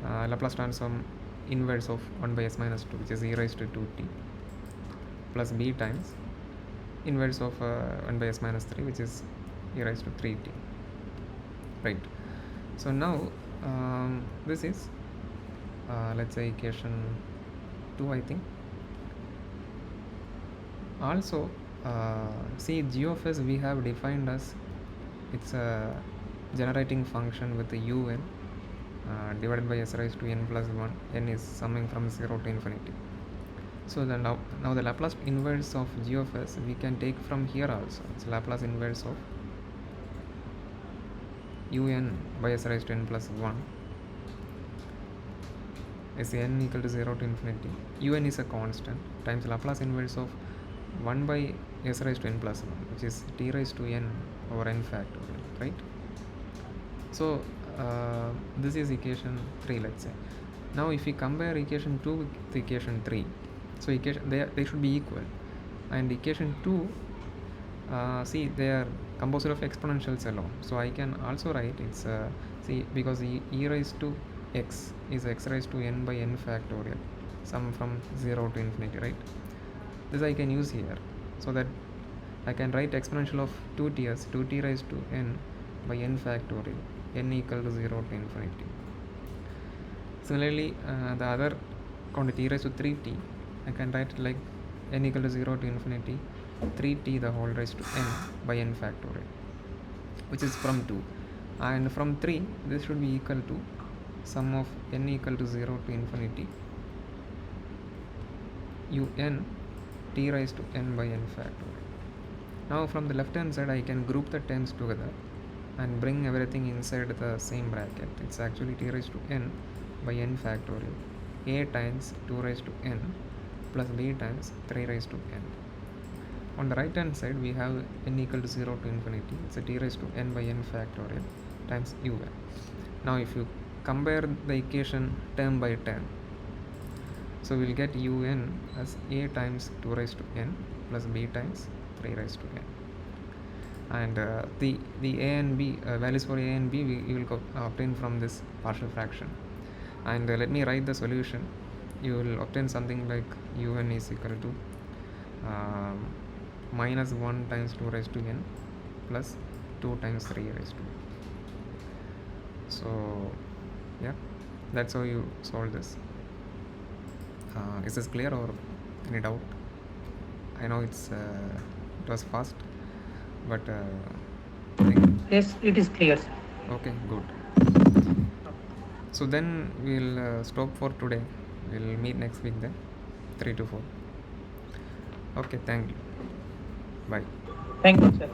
Laplace transform inverse of 1 by s minus 2, which is e raised to 2t, plus b times inverse of 1 by s minus 3, which is e raised to 3t, right? So now this is let's say equation 2, I think. Also see, g of s we have defined as it's a generating function with the un divided by s raised to n plus 1. N is summing from 0 to infinity. So then now the Laplace inverse of g of s we can take from here also. It's Laplace inverse of un by s raised to n plus 1 is n equal to 0 to infinity. Un is a constant times Laplace inverse of 1 by s raised to n plus 1, which is t raised to n over n factorial, right? So this is equation 3, let's say. Now if we compare equation 2 with equation 3, so equation they should be equal, and equation 2 see, they are composed of exponentials alone. So I can also write it's see, because e raised to x is x raised to n by n factorial, sum from 0 to infinity, right? This I can use here, so that I can write exponential of 2t as 2t raised to n by n factorial, n equal to 0 to infinity. Similarly, the other quantity e raised to 3t, I can write it like n equal to 0 to infinity 3t the whole raised to n by n factorial, which is from 2, and from 3 this should be equal to sum of n equal to 0 to infinity un t raised to n by n factorial. Now from the left hand side I can group the terms together and bring everything inside the same bracket. It's actually t raised to n by n factorial, a times 2 raised to n plus b times 3 raised to n. On the right hand side we have n equal to 0 to infinity, it's a t raised to n by n factorial times un. Now if you compare the equation term by term, so we'll get un as a times 2 raised to n plus b times 3 raised to n, and the a and b values for a and b we will obtain from this partial fraction. And let me write the solution. You will obtain something like un is equal to minus 1 times 2 raised to n plus 2 times 3 raised to n. So yeah, that's how you solve this. Is this clear or any doubt? I know it was fast, but I think Yes, it is clear, sir. okay, good. So then we'll stop for today. We'll meet next week then, 3 to 4. Okay, thank you. Bye. Thank you, sir.